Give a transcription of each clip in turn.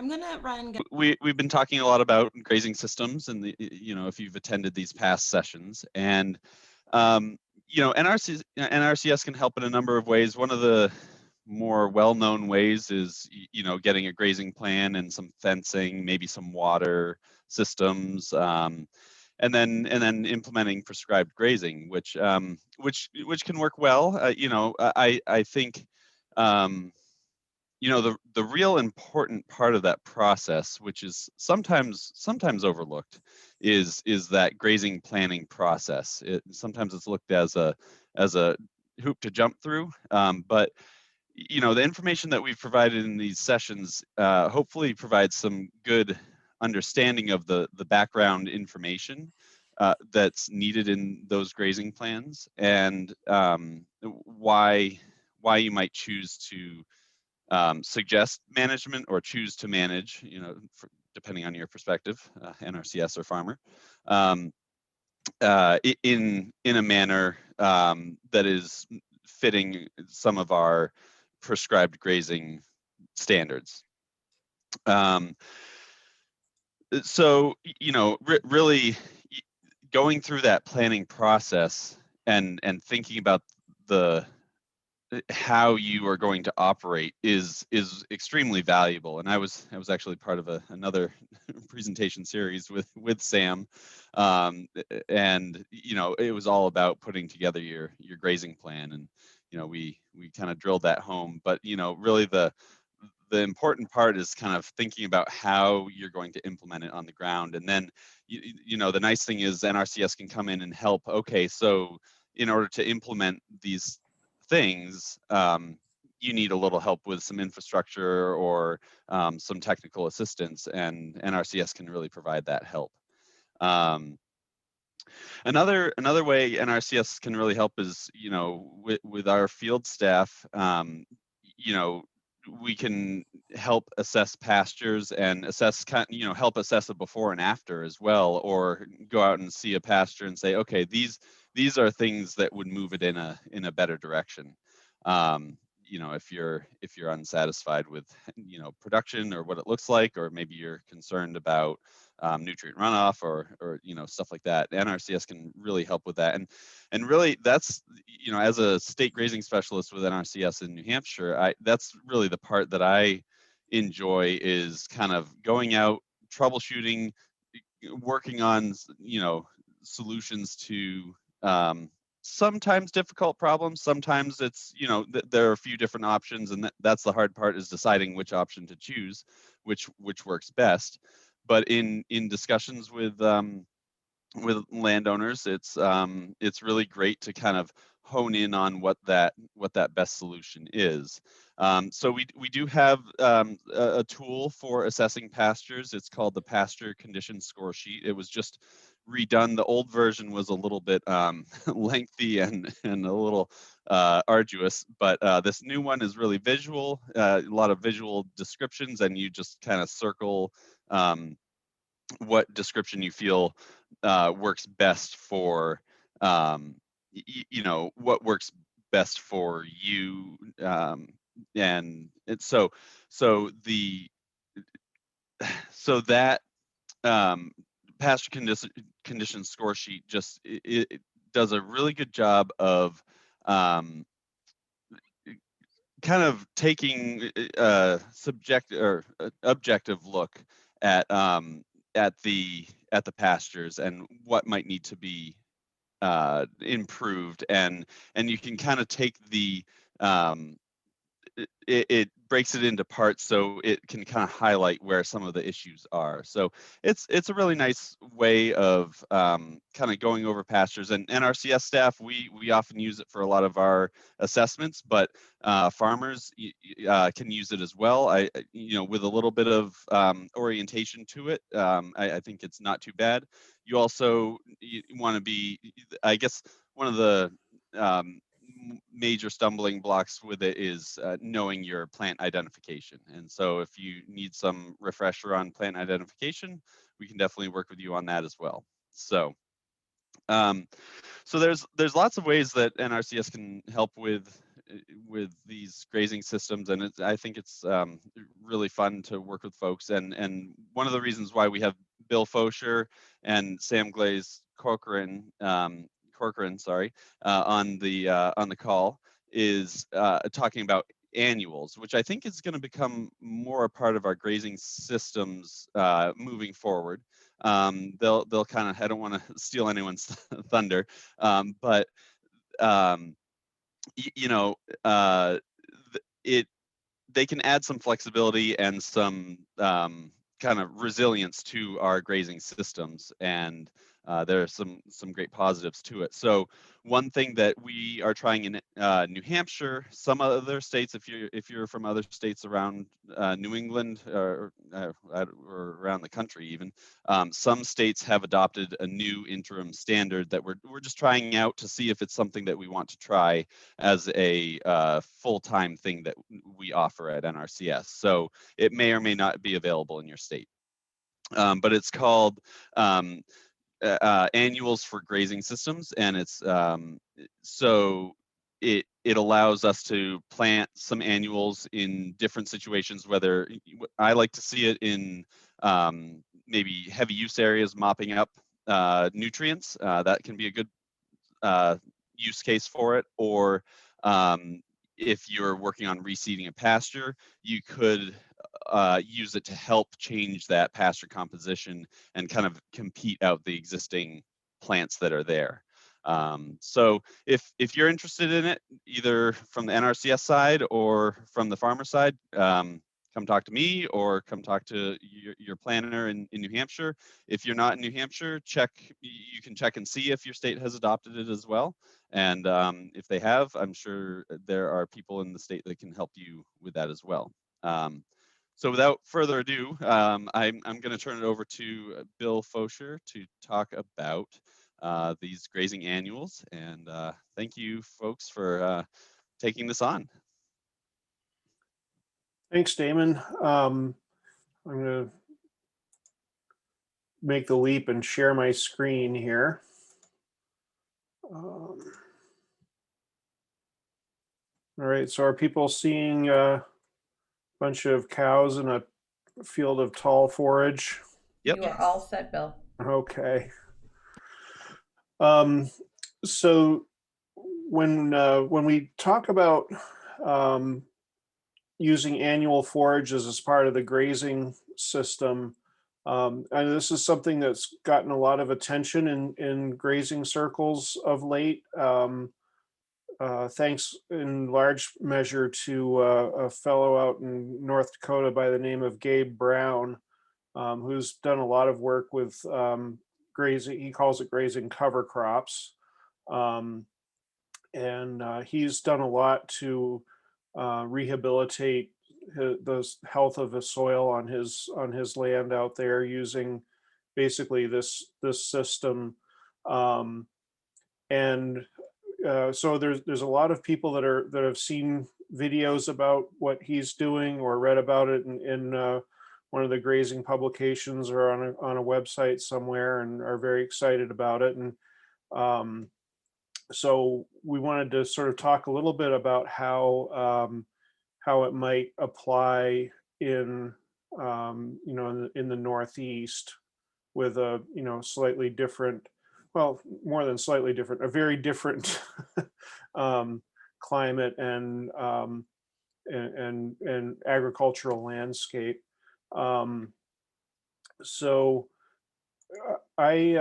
I'm gonna run. We've been talking a lot about grazing systems, and if you've attended these past sessions, and NRCS can help in a number of ways. One of the more well-known ways is getting a grazing plan and some fencing, maybe some water systems, and then implementing prescribed grazing, which can work well. I think the real important part of that process, which is sometimes overlooked, is that grazing planning process. Sometimes it's looked as a hoop to jump through, but the information that we've provided in these sessions hopefully provides some good understanding of the background information that's needed in those grazing plans, and why you might choose to suggest management or choose to manage, depending on your perspective, NRCS or farmer, in a manner that is fitting some of our prescribed grazing standards. So, really going through that planning process and thinking about how you are going to operate is extremely valuable. And I was actually part of another presentation series with Sam, and it was all about putting together your grazing plan, and we kind of drilled that home. But really the important part is kind of thinking about how you're going to implement it on the ground. And then the nice thing is NRCS can come in and help. Okay, so in order to implement these things, you need a little help with some infrastructure or some technical assistance, and NRCS can really provide that help. Another way NRCS can really help is, with our field staff, we can help assess pastures and help assess a before and after as well, or go out and see a pasture and say, okay, these are things that would move it in a better direction. If you're unsatisfied with production or what it looks like, or maybe you're concerned about nutrient runoff or stuff like that, NRCS can really help with that. And really, that's as a state grazing specialist with NRCS in New Hampshire, that's really the part that I enjoy, is kind of going out, troubleshooting, working on solutions to sometimes difficult problems. Sometimes it's there are a few different options, and that's the hard part, is deciding which option to choose, which works best. But in discussions with landowners, it's really great to kind of hone in on what that best solution is. So we do have a tool for assessing pastures. It's called the Pasture Condition Score Sheet. It was just redone. The old version was a little bit lengthy and a little arduous, but this new one is really visual, a lot of visual descriptions, and you just kind of circle what description you feel works best for what works best for you, and it's so that pasture condition score sheet just it does a really good job of kind of taking a subjective or objective look at the pastures and what might need to be improved, and you can kind of take the it breaks it into parts, so it can kind of highlight where some of the issues are. So it's a really nice way of kind of going over pastures. And NRCS staff, we often use it for a lot of our assessments, but farmers can use it as well. With a little bit of orientation to it, I think it's not too bad. You also want to be, I guess, one of the major stumbling blocks with it is knowing your plant identification. And so if you need some refresher on plant identification, we can definitely work with you on that as well. So so there's lots of ways that NRCS can help with with these grazing systems, and I think it's really fun to work with folks. And one of the reasons why we have Bill Fosher and Sam Glaze Corcoran, sorry, on the call is talking about annuals, which I think is going to become more a part of our grazing systems moving forward. They'll kind of, I don't want to steal anyone's thunder, but you know, it they can add some flexibility and some kind of resilience to our grazing systems, and there are some great positives to it. So one thing that we are trying in New Hampshire, some other states, if you're from other states around New England or around the country even, some states have adopted a new interim standard that we're just trying out to see if it's something that we want to try as a full-time thing that we offer at NRCS. So it may or may not be available in your state. But it's called annuals for grazing systems, and it's so it allows us to plant some annuals in different situations. Whether I like to see it in maybe heavy use areas, mopping up nutrients, that can be a good use case for it. Or if you're working on reseeding a pasture, you could use it to help change that pasture composition and kind of compete out the existing plants that are there. So if you're interested in it, either from the NRCS side or from the farmer side, come talk to me or come talk to your planner in New Hampshire. If you're not in New Hampshire, you can check and see if your state has adopted it as well. And if they have, I'm sure there are people in the state that can help you with that as well. So without further ado, I'm going to turn it over to Bill Fosher to talk about these grazing annuals. And thank you, folks, for taking this on. Thanks, Damon. I'm going to make the leap and share my screen here. All right, so are people seeing a bunch of cows in a field of tall forage? Yep. You are all set, Bill. Okay. So when we talk about using annual forages as part of the grazing system, and this is something that's gotten a lot of attention in grazing circles of late. Thanks in large measure to a fellow out in North Dakota by the name of Gabe Brown, who's done a lot of work with grazing. He calls it grazing cover crops. And he's done a lot to rehabilitate the health of the soil on his land out there using basically this system. So there's a lot of people that have seen videos about what he's doing or read about it in one of the grazing publications or on a website somewhere and are very excited about it. And so we wanted to sort of talk a little bit about how it might apply in in the Northeast with a slightly different, well, more than slightly different, a very different climate and agricultural landscape. So I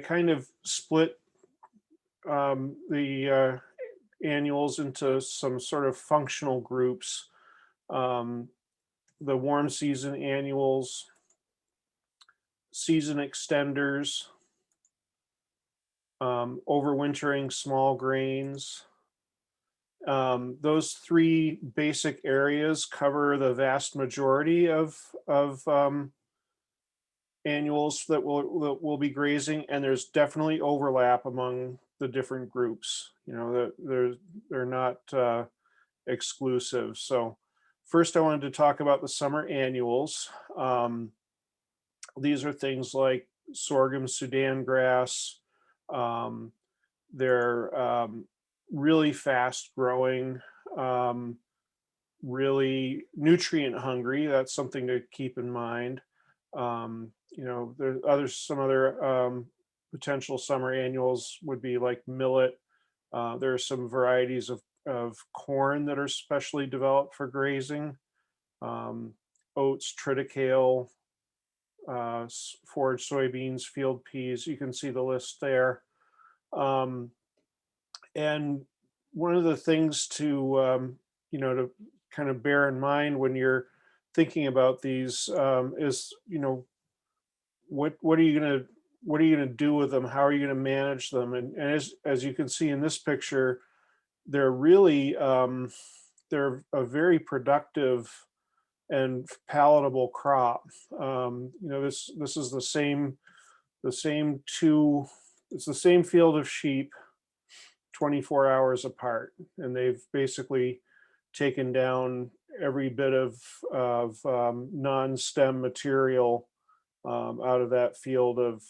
kind of split the annuals into some sort of functional groups. The warm season annuals, season extenders, overwintering small grains. Those three basic areas cover the vast majority of annuals that will be grazing, and there's definitely overlap among the different groups. They're not exclusive. So first I wanted to talk about the summer annuals. These are things like sorghum, Sudan grass, They're really fast growing, really nutrient hungry. That's something to keep in mind. There's some other potential summer annuals would be like millet. There are some varieties of corn that are specially developed for grazing. Um, Oats, triticale, forage soybeans, field peas. You can see the list there. Um, and one of the things to kind of bear in mind when you're thinking about these is, what are you gonna do with them? How are you gonna manage them? And as you can see in this picture, they're really they're a very productive and palatable crop. This is the same two. It's the same field of sheep, 24 hours apart, and they've basically taken down every bit of non-stem material out of that field of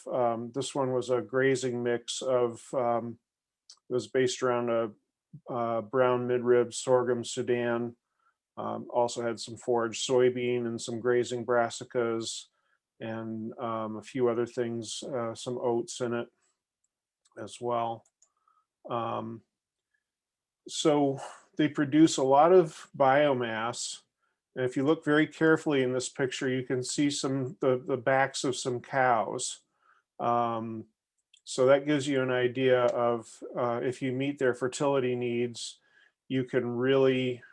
this one was a grazing mix of it was based around a brown midrib sorghum Sudan. Also had some foraged soybean and some grazing brassicas and a few other things, some oats in it as well. Um, so they produce a lot of biomass. And if you look very carefully in this picture, you can see the backs of some cows. Um, so that gives you an idea of if you meet their fertility needs, you can really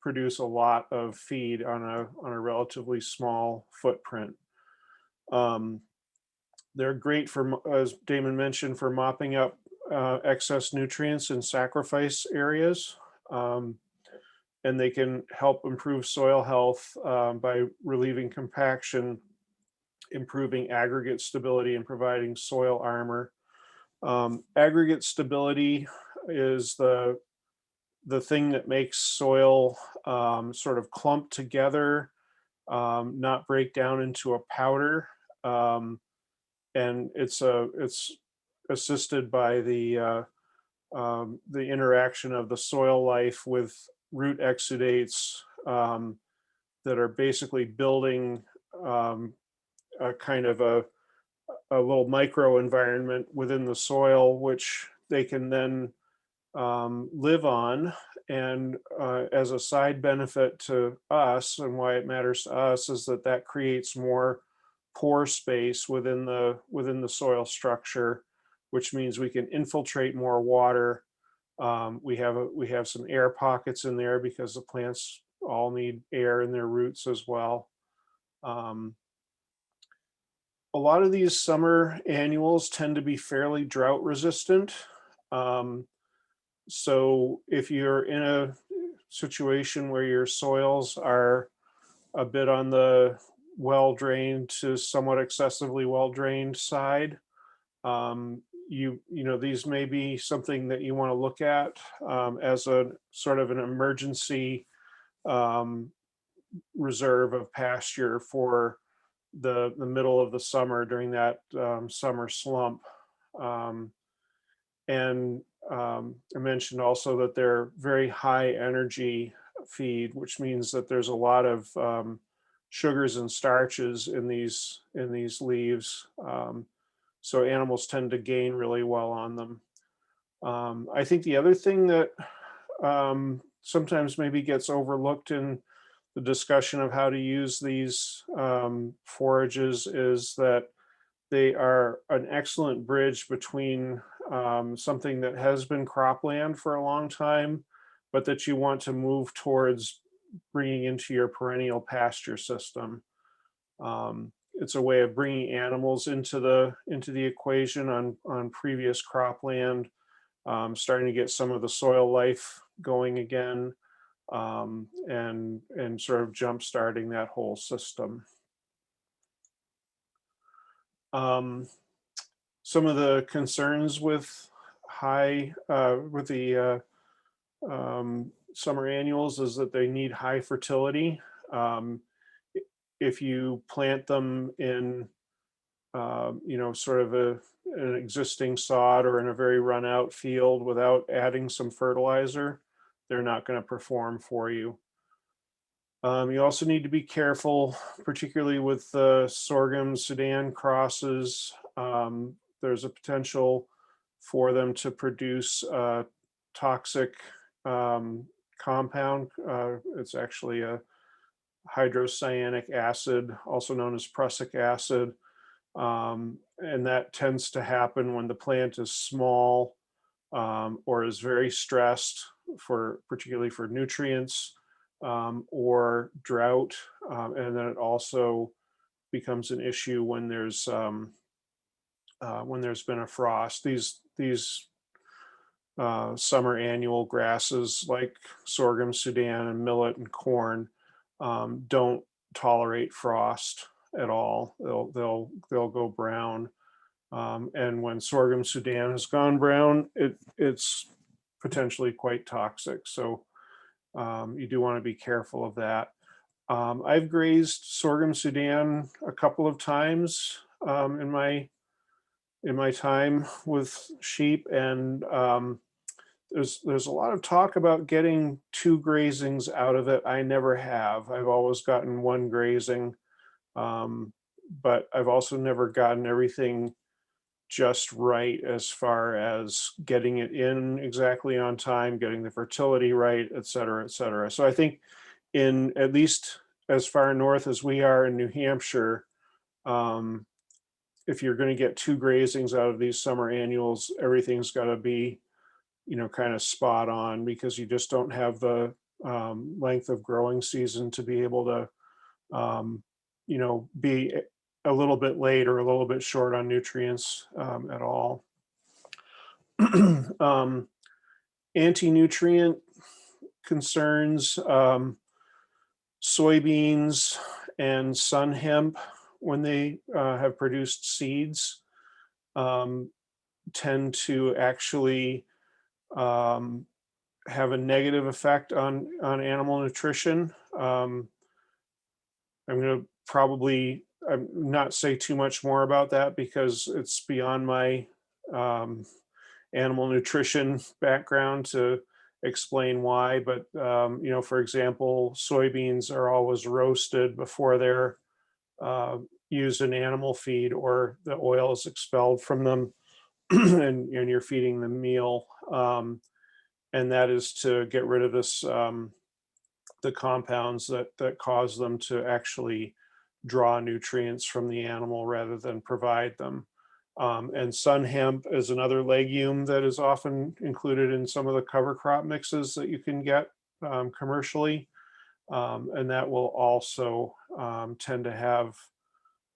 produce a lot of feed on a relatively small footprint. Um, they're great as Damon mentioned, for mopping up excess nutrients in sacrifice areas. Um, and they can help improve soil health by relieving compaction, improving aggregate stability, and providing soil armor. Aggregate stability is the thing that makes soil sort of clump together, not break down into a powder. Um, and it's assisted by the interaction of the soil life with root exudates that are basically building a kind of a little micro environment within the soil, which they can then live on. And as a side benefit to us, and why it matters to us, is that that creates more pore space within the soil structure, which means we can infiltrate more water. We have some air pockets in there because the plants all need air in their roots as well. Um, a lot of these summer annuals tend to be fairly drought resistant. Um, so if you're in a situation where your soils are a bit on the well drained to somewhat excessively well drained side, these may be something that you want to look at as a sort of an emergency um, reserve of pasture for the middle of the summer during that summer slump. Um, and I mentioned also that they're very high energy feed, which means that there's a lot of sugars and starches in these leaves. So animals tend to gain really well on them. I think the other thing that sometimes maybe gets overlooked in the discussion of how to use these forages is that they are an excellent bridge between something that has been cropland for a long time, but that you want to move towards bringing into your perennial pasture system. It's a way of bringing animals into the equation on previous cropland, starting to get some of the soil life going again, and sort of jump starting that whole system. Um, some of the concerns with the summer annuals is that they need high fertility. Um, if you plant them in sort of an existing sod or in a very run out field without adding some fertilizer, they're not going to perform for you. You also need to be careful, particularly with the sorghum Sudan crosses. There's a potential for them to produce a toxic compound. It's actually a hydrocyanic acid, also known as prussic acid. And that tends to happen when the plant is small or is very stressed, particularly for nutrients or drought. And then it also becomes an issue when there's been a frost. These summer annual grasses like sorghum Sudan and millet and corn don't tolerate frost at all. They'll go brown. And when sorghum Sudan has gone brown, it's potentially quite toxic. So you do want to be careful of that. I've grazed sorghum Sudan a couple of times in my time with sheep, and there's a lot of talk about getting 2 grazings out of it. I never have. I've always gotten 1 grazing, but I've also never gotten everything just right as far as getting it in exactly on time, getting the fertility right, et cetera, et cetera. So I think in at least as far north as we are in New Hampshire, um, if you're going to get 2 grazings out of these summer annuals, everything's got to be, kind of spot on, because you just don't have the length of growing season to be able to, be a little bit late or a little bit short on nutrients at all. um, Anti-nutrient concerns, soybeans and sun hemp, when they have produced seeds, um, tend to actually um, have a negative effect on animal nutrition. I'm going to probably not say too much more about that because it's beyond my um, animal nutrition background to explain why. But for example, soybeans are always roasted before they're uh, used in animal feed, or the oil is expelled from them, and you're feeding them meal. And that is to get rid of the compounds that cause them to actually draw nutrients from the animal rather than provide them. And sun hemp is another legume that is often included in some of the cover crop mixes that you can get commercially. And that will also tend to have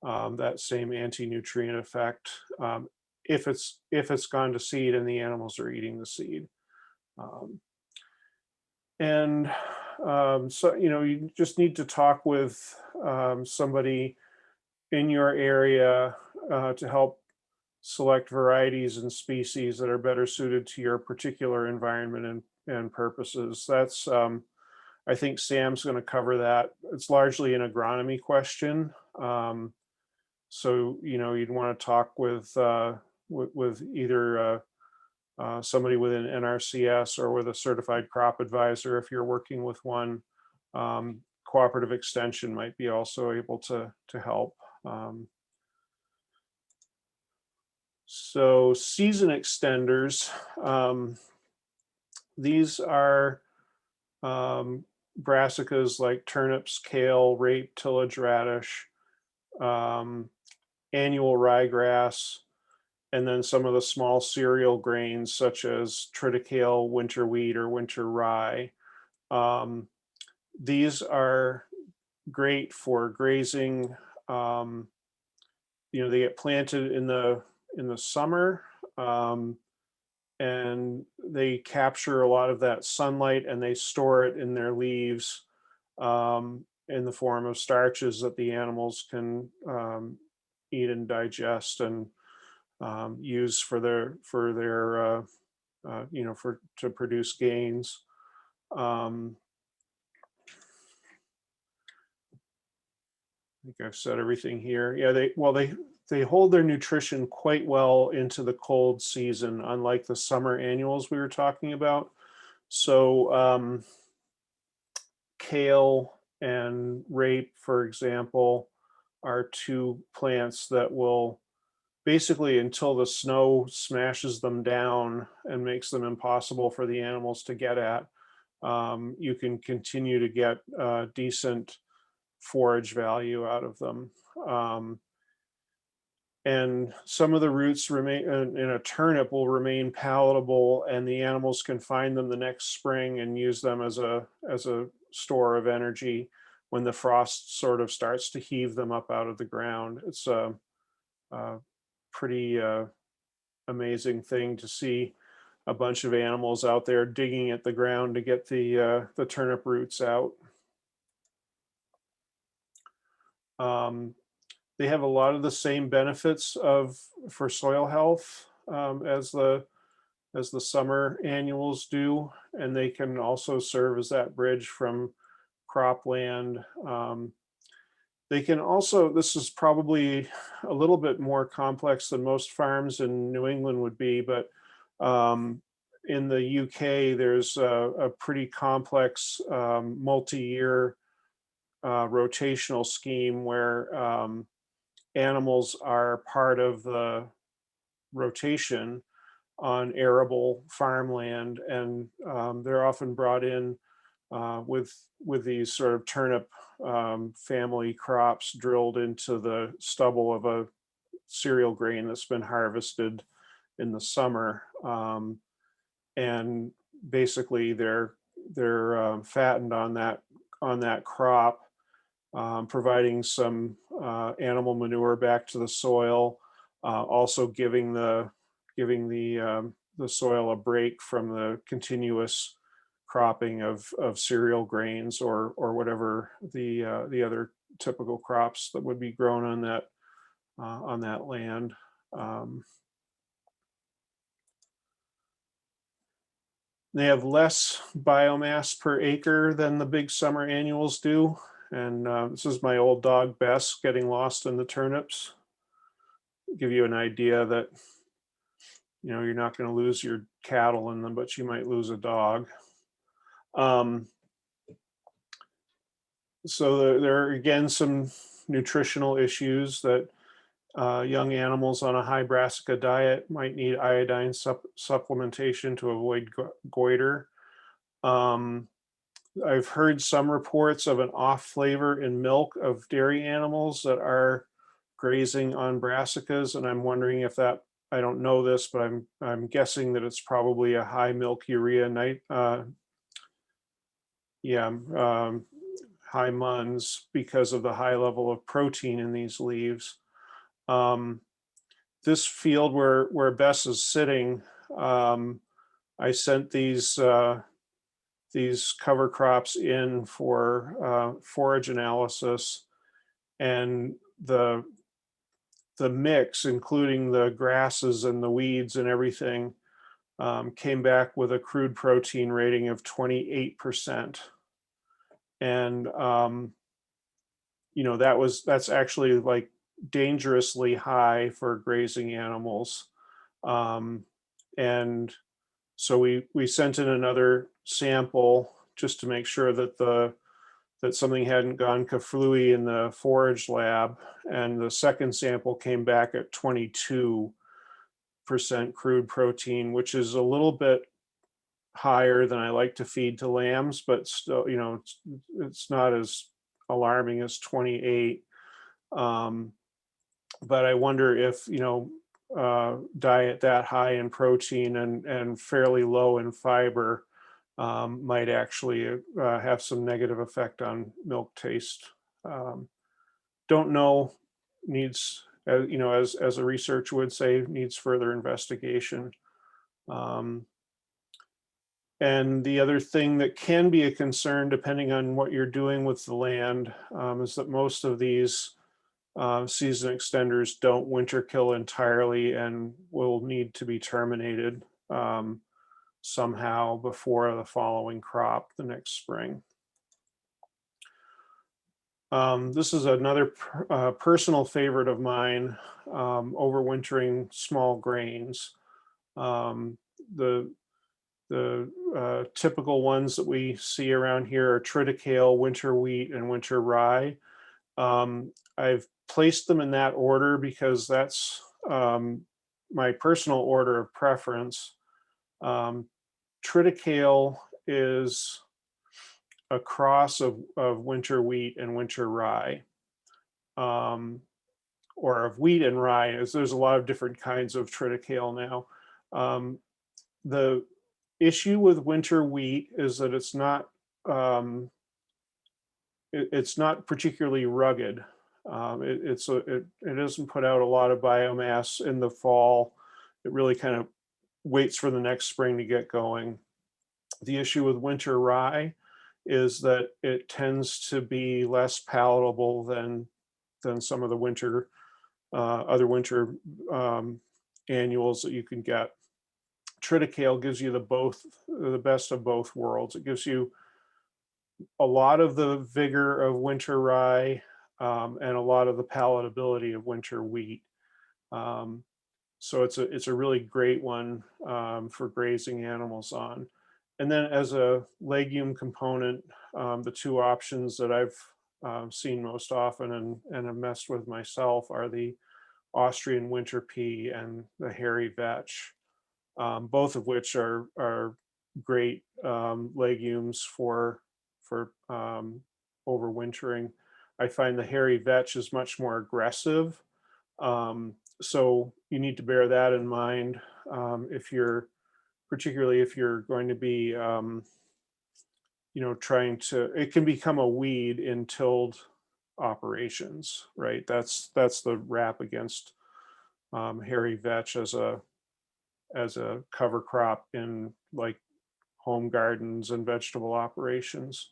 that same anti-nutrient effect if it's gone to seed and the animals are eating the seed. Um, and so you just need to talk with somebody in your area to help select varieties and species that are better suited to your particular environment and purposes. That's I think Sam's going to cover that. It's largely an agronomy question. So you'd want to talk with either somebody with an NRCS or with a certified crop advisor if you're working with one. Cooperative extension might be also able to help. So season extenders, these are brassicas like turnips, kale, rape, tillage radish, annual ryegrass, and then some of the small cereal grains such as triticale, winter wheat, or winter rye. Um, these are great for grazing. Um, they get planted in the summer, and they capture a lot of that sunlight, and they store it in their leaves in the form of starches that the animals can eat and digest and use to produce gains. Um, think I've said everything here. Yeah, they hold their nutrition quite well into the cold season, unlike the summer annuals we were talking about. So kale and rape, for example, are two plants that will basically, until the snow smashes them down and makes them impossible for the animals to get at, you can continue to get decent forage value out of them. Um, and some of the roots remain in a turnip will remain palatable, and the animals can find them the next spring and use them as a store of energy when the frost sort of starts to heave them up out of the ground. It's a pretty amazing thing to see a bunch of animals out there digging at the ground to get the turnip roots out. Um, they have a lot of the same benefits of for soil health as the summer annuals do, and they can also serve as that bridge from cropland. They can also, this is probably a little bit more complex than most farms in New England would be, but in the UK, there's a pretty complex multi-year rotational scheme where animals are part of the rotation on arable farmland, and they're often brought in with these sort of turnip family crops drilled into the stubble of a cereal grain that's been harvested in the summer, and basically they're fattened on that crop, providing some animal manure back to the soil, also giving the soil a break from the continuous cropping of cereal grains or whatever the other typical crops that would be grown on that land. Um, they have less biomass per acre than the big summer annuals do. And this is my old dog Bess getting lost in the turnips. Give you an idea that you're not going to lose your cattle in them, but you might lose a dog. Um, so there are again some nutritional issues that young animals on a high brassica diet might need iodine supplementation to avoid goiter. Um, I've heard some reports of an off flavor in milk of dairy animals that are grazing on brassicas, and I'm wondering if that, I don't know this, but I'm guessing that it's probably a high milk urea yeah, high MUNs because of the high level of protein in these leaves. Um, this field where Bess is sitting, I sent these cover crops in for forage analysis, and the mix, including the grasses and the weeds and everything, came back with a crude protein rating of 28%. And that's actually like dangerously high for grazing animals. And so we sent in another sample just to make sure that something hadn't gone kaflooey in the forage lab, and the second sample came back at 22% crude protein, which is a little bit higher than I like to feed to lambs, but still, it's not as alarming as 28. But I wonder if, diet that high in protein and fairly low in fiber might actually have some negative effect on milk taste. Don't know, needs, as a research would say, needs further investigation. And the other thing that can be a concern, depending on what you're doing with the land, is that most of these season extenders don't winter kill entirely and will need to be terminated somehow before the following crop the next spring. This is another personal favorite of mine, overwintering small grains. Um, the typical ones that we see around here are triticale, winter wheat, and winter rye. I've placed them in that order because that's my personal order of preference. Um, triticale is a cross of winter wheat and winter rye, um, or of wheat and rye. As there's a lot of different kinds of triticale now. Um, the issue with winter wheat is that um, it's not particularly rugged. It doesn't put out a lot of biomass in the fall. It really kind of waits for the next spring to get going. The issue with winter rye is that it tends to be less palatable than some of the other winter um, annuals that you can get. Triticale gives you the best of both worlds. It gives you a lot of the vigor of winter rye, and a lot of the palatability of winter wheat. Um, so it's a really great one, for grazing animals on. And then as a legume component, the two options that I've seen most often and have messed with myself are the Austrian winter pea and the hairy vetch, both of which are great legumes for overwintering. I find the hairy vetch is much more aggressive, so you need to bear that in mind, if you're particularly if you're going to be trying to. It can become a weed in tilled operations, right? That's the rap against hairy vetch as a cover crop in like home gardens and vegetable operations.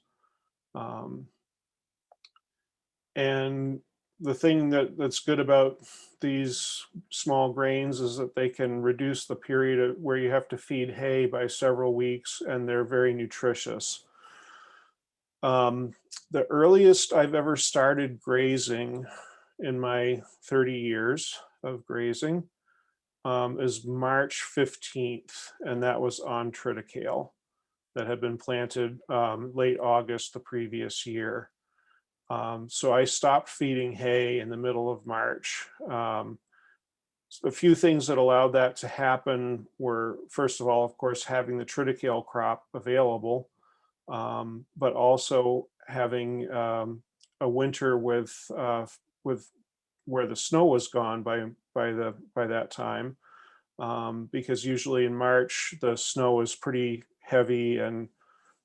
Um, and the thing that's good about these small grains is that they can reduce the period where you have to feed hay by several weeks, and they're very nutritious. Um, the earliest I've ever started grazing in my 30 years of grazing is March 15th, and that was on triticale that had been planted late August the previous year. So I stopped feeding hay in the middle of March. A few things that allowed that to happen were, first of all, of course, having the triticale crop available, but also having a winter with where the snow was gone by that time, because usually in March the snow is pretty heavy and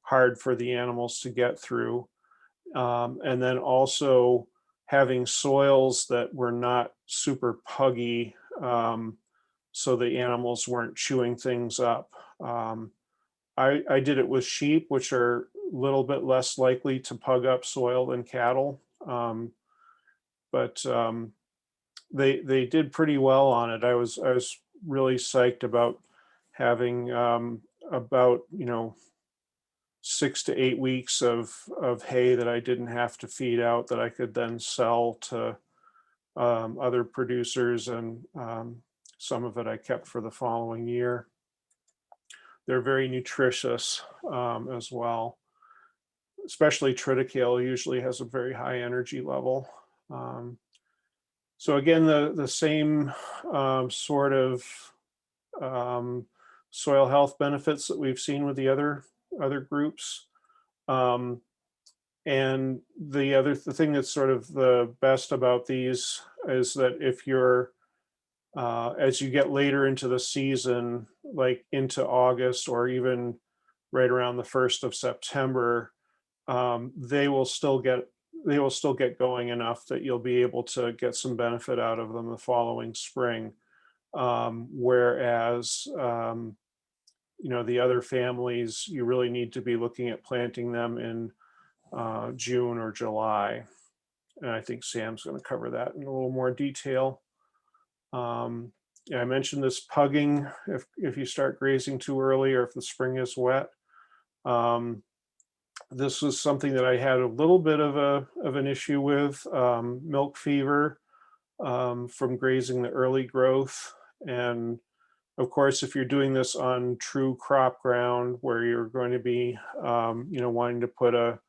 hard for the animals to get through. And then also having soils that were not super puggy, so the animals weren't chewing things up. Um, I did it with sheep, which are a little bit less likely to pug up soil than cattle, but they did pretty well on it. I was really psyched about having about 6 to 8 weeks of hay that I didn't have to feed out that I could then sell to other producers, and some of it I kept for the following year. They're very nutritious, as well. Especially triticale usually has a very high energy level. Um, so again, the same sort of um, soil health benefits that we've seen with the other groups. Um, And the thing that's sort of the best about these is that if you're as you get later into the season, like into August or even right around the 1st of September, they will still get going enough that you'll be able to get some benefit out of them the following spring. Whereas the other families, you really need to be looking at planting them in June or July. And I think Sam's going to cover that in a little more detail. Yeah, I mentioned this pugging. If you start grazing too early or if the spring is wet, um, This was something that I had a little bit of an issue with, milk fever, from grazing the early growth. And of course, if you're doing this on true crop ground where you're going to be, wanting to put a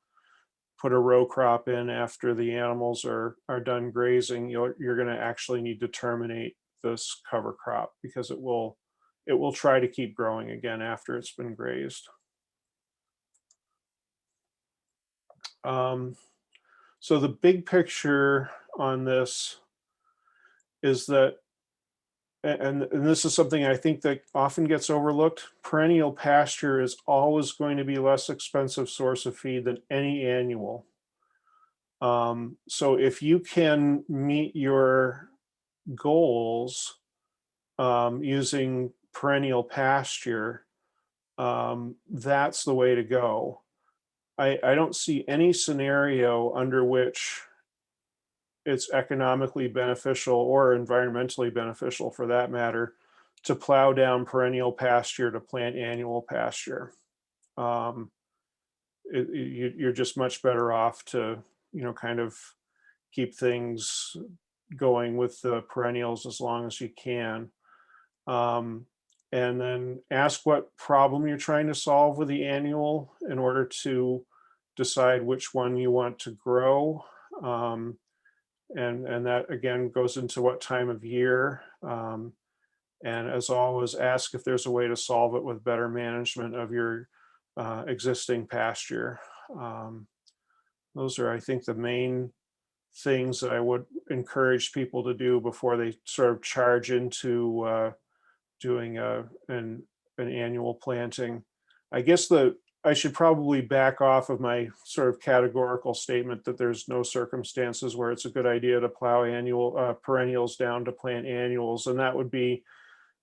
row crop in after the animals are done grazing, you're going to actually need to terminate this cover crop because it will try to keep growing again after it's been grazed. Um, so the big picture on this is that, and this is something I think that often gets overlooked. Perennial pasture is always going to be a less expensive source of feed than any annual. So if you can meet your goals using perennial pasture, that's the way to go. I don't see any scenario under which it's economically beneficial or environmentally beneficial for that matter to plow down perennial pasture to plant annual pasture. Um, you're just much better off to, kind of keep things going with the perennials as long as you can. Um, and then ask what problem you're trying to solve with the annual in order to decide which one you want to grow. And that again goes into what time of year. And as always, ask if there's a way to solve it with better management of your existing pasture. Um, those are, I think, the main things that I would encourage people to do before they sort of charge into doing an annual planting. I guess I should probably back off of my sort of categorical statement that there's no circumstances where it's a good idea to plow annual perennials down to plant annuals, and that would be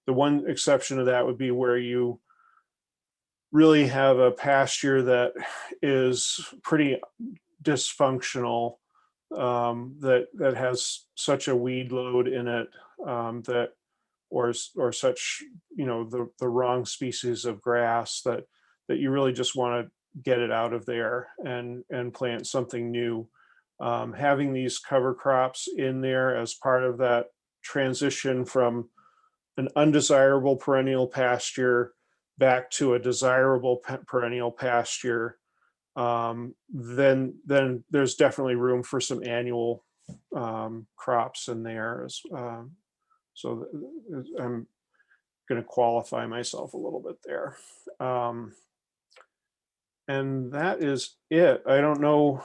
the one exception to that would be where you really have a pasture that is pretty dysfunctional, that has such a weed load in it, that or such, the wrong species of grass that you really just want to get it out of there and plant something new. Having these cover crops in there as part of that transition from an undesirable perennial pasture back to a desirable perennial pasture, then there's definitely room for some annual crops in there. So I'm going to qualify myself a little bit there. Um, and that is it. I don't know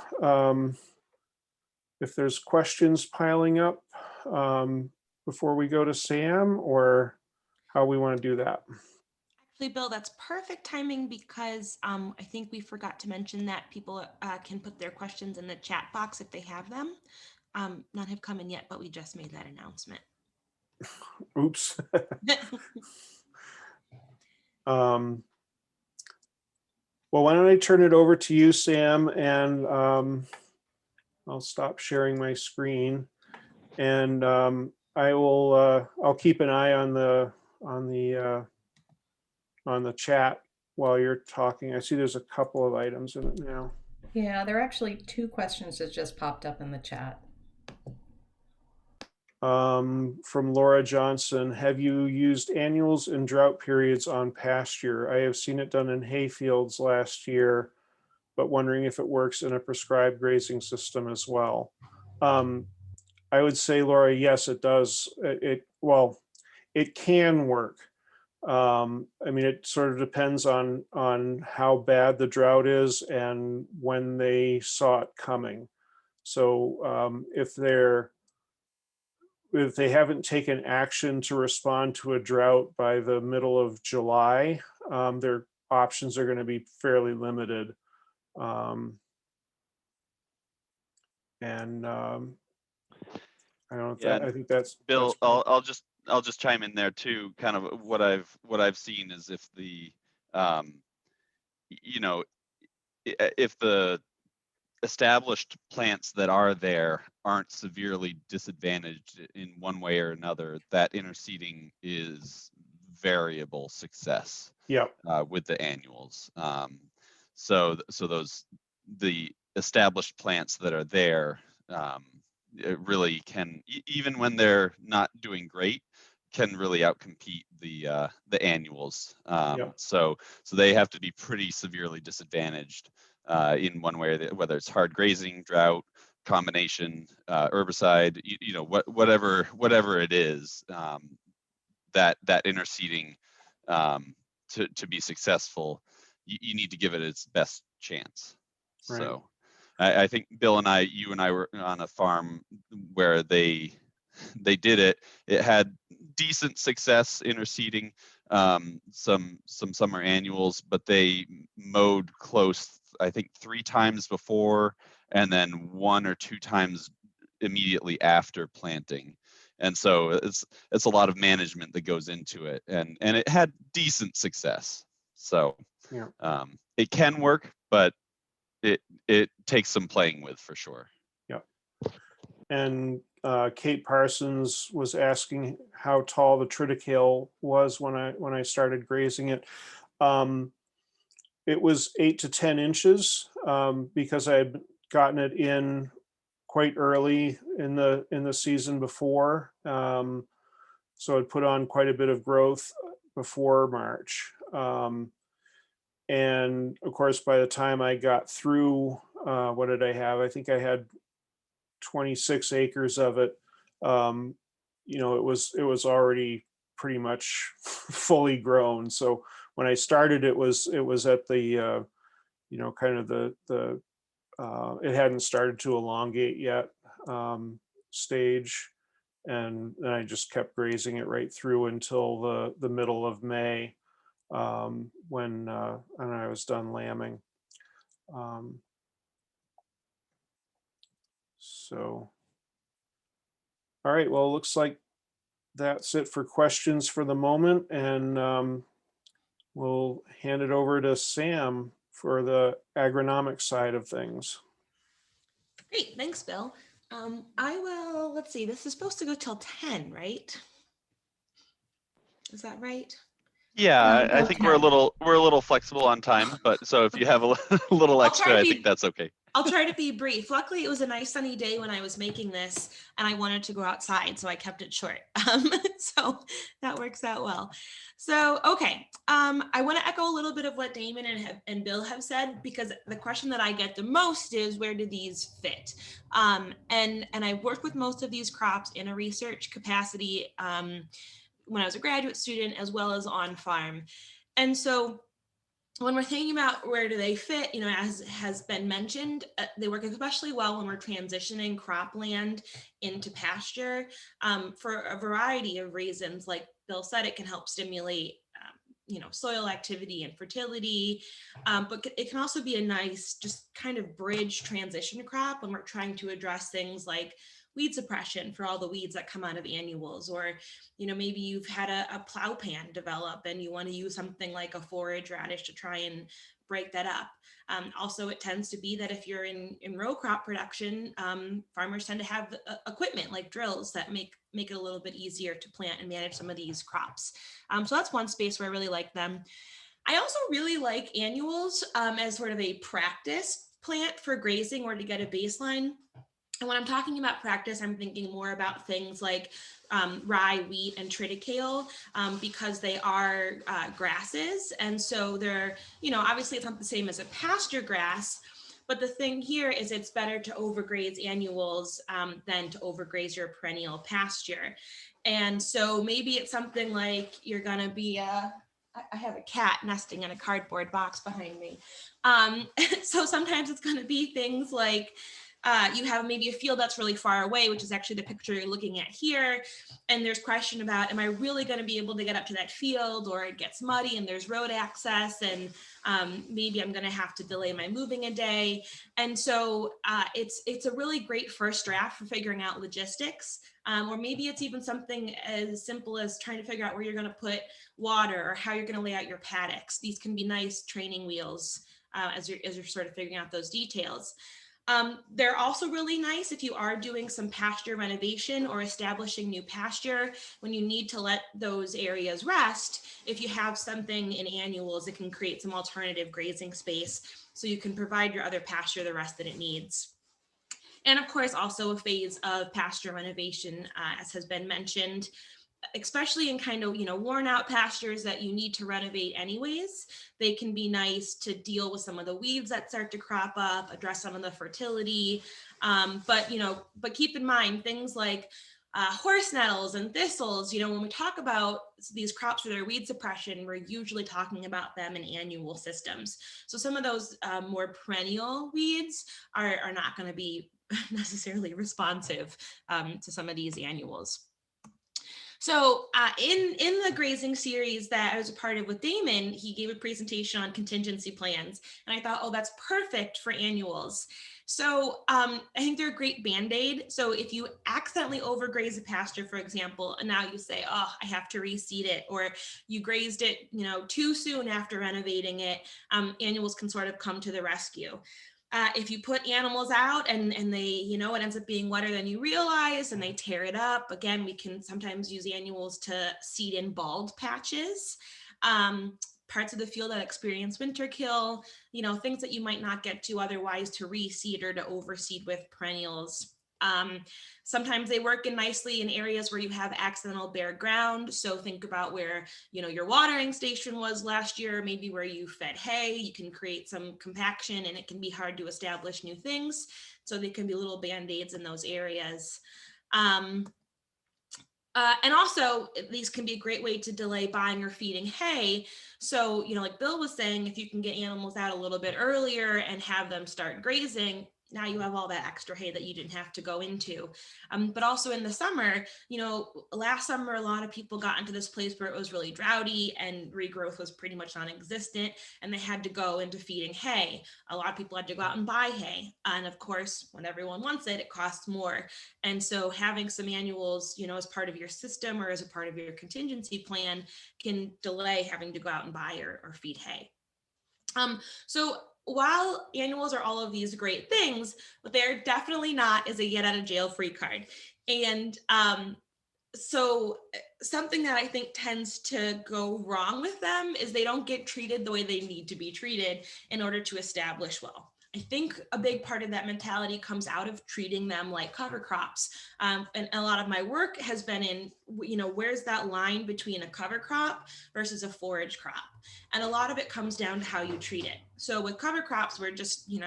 if there's questions piling up before we go to Sam, or how we want to do that. Actually, Bill, that's perfect timing because I think we forgot to mention that people can put their questions in the chat box if they have them. None have come in yet, but we just made that announcement. Oops. Well, why don't I turn it over to you, Sam, and I'll stop sharing my screen, and I'll keep an eye on the chat while you're talking. I see there's a couple of items in it now. Yeah, there are actually 2 questions that just popped up in the chat. From Laura Johnson, have you used annuals in drought periods on pasture? I have seen it done in hay fields last year, but wondering if it works in a prescribed grazing system as well. I would say, Laura, yes, it does. It can work. I mean, it sort of depends on how bad the drought is and when they saw it coming. So if they haven't taken action to respond to a drought by the middle of July, their options are going to be fairly limited. And I don't know if Yeah, I think that's Bill, that's I'll just chime in there too. Kind of what I've seen is if the if the established plants that are there aren't severely disadvantaged in one way or another, that interseeding is variable success. yeah. With the annuals. So those the established plants that are there, it really can, even when they're not doing great, can really outcompete the annuals. Yep. So they have to be pretty severely disadvantaged in one way, whether it's hard grazing, drought, combination, herbicide, whatever it is, that interseeding, to be successful, you need to give it its best chance. Right. So I think Bill and you and I were on a farm where they did it. It had decent success interseeding some summer annuals, but they mowed close, I think 3 times before, and then 1 or 2 times immediately after planting. And so it's a lot of management that goes into it, and it had decent success. So Yeah. it can work, but it takes some playing with, for sure. Yeah. And Kate Parsons was asking how tall the triticale was when I started grazing it. It was 8 to 10 inches because I had gotten it in quite early in the season before. So it put on quite a bit of growth before March. And of course, by the time I got through, what did I have? I think I had 26 acres of it. It was already pretty much fully grown. So when I started, it was at the kind of the it hadn't started to elongate yet stage, and then I just kept grazing it right through until the middle of May, when I was done lambing. So, all right, well, it looks like that's it for questions for the moment, and we'll hand it over to Sam for the agronomic side of things. Great, thanks, Bill. Let's see, this is supposed to go till 10, right? Is that right? Yeah, I Till think 10. we're a little flexible on time, but so if you have a little I'll try extra, to I be- think that's okay. I'll try to be brief. Luckily, it was a nice sunny day when I was making this, and I wanted to go outside, so I kept it short. So that works out well. So, okay, I want to echo a little bit of what Damon and Bill have said, because the question that I get the most is, where do these fit? And I worked with most of these crops in a research capacity when I was a graduate student, as well as on farm. And so when we're thinking about where do they fit, as has been mentioned, they work especially well when we're transitioning cropland into pasture, for a variety of reasons. Like Bill said, it can help stimulate soil activity and fertility, but it can also be a nice just kind of bridge transition crop when we're trying to address things like weed suppression for all the weeds that come out of annuals, or maybe you've had a plow pan develop and you want to use something like a forage radish to try and break that up. Also, it tends to be that if you're in row crop production, farmers tend to have equipment like drills that make it a little bit easier to plant and manage some of these crops. So that's one space where I really like them. I also really like annuals as sort of a practice plant for grazing, or to get a baseline. And when I'm talking about practice, I'm thinking more about things like rye, wheat, and triticale, because they are grasses. And so they're, obviously it's not the same as a pasture grass, but the thing here is it's better to overgraze annuals than to overgraze your perennial pasture. And so maybe it's something like you're gonna be I have a cat nesting in a cardboard box behind me. So sometimes it's gonna be things like you have maybe a field that's really far away, which is actually the picture you're looking at here. And there's question about, am I really going to be able to get up to that field, or it gets muddy and there's road access, and maybe I'm going to have to delay my moving a day. And so it's a really great first draft for figuring out logistics. Or maybe it's even something as simple as trying to figure out where you're going to put water or how you're going to lay out your paddocks. These can be nice training wheels as you're sort of figuring out those details. They're also really nice if you are doing some pasture renovation or establishing new pasture. When you need to let those areas rest, if you have something in annuals, it can create some alternative grazing space so you can provide your other pasture the rest that it needs. And of course, also a phase of pasture renovation, as has been mentioned, especially in kind of, worn out pastures that you need to renovate anyways. They can be nice to deal with some of the weeds that start to crop up, address some of the fertility. But keep in mind things like horse nettles and thistles. When we talk about these crops for their weed suppression, we're usually talking about them in annual systems. So some of those more perennial weeds are not going to be necessarily responsive to some of these annuals. So in the grazing series that I was a part of with Damon, he gave a presentation on contingency plans. And I thought, oh, that's perfect for annuals. So I think they're a great Band-Aid. So if you accidentally overgraze a pasture, for example, and now you say, oh, I have to reseed it, or you grazed it, too soon after renovating it, annuals can sort of come to the rescue. If you put animals out and they, it ends up being wetter than you realize and they tear it up, again, we can sometimes use annuals to seed in bald patches, parts of the field that experience winter kill, things that you might not get to otherwise to reseed or to overseed with perennials. Sometimes they work in nicely in areas where you have accidental bare ground. So think about where, your watering station was last year, maybe where you fed hay. You can create some compaction and it can be hard to establish new things. So they can be little Band-Aids in those areas. And also, these can be a great way to delay buying or feeding hay. So, like Bill was saying, if you can get animals out a little bit earlier and have them start grazing, now you have all that extra hay that you didn't have to go into. But also in the summer, last summer, a lot of people got into this place where it was really droughty and regrowth was pretty much non-existent, and they had to go into feeding hay. A lot of people had to go out and buy hay. And of course, when everyone wants it, it costs more. And so having some annuals, as part of your system or as a part of your contingency plan can delay having to go out and buy or feed hay. So while annuals are all of these great things, what they're definitely not is a get out of jail free card. And so something that I think tends to go wrong with them is they don't get treated the way they need to be treated in order to establish well. I think a big part of that mentality comes out of treating them like cover crops. And a lot of my work has been in, where's that line between a cover crop versus a forage crop? And a lot of it comes down to how you treat it. So with cover crops, we're just, we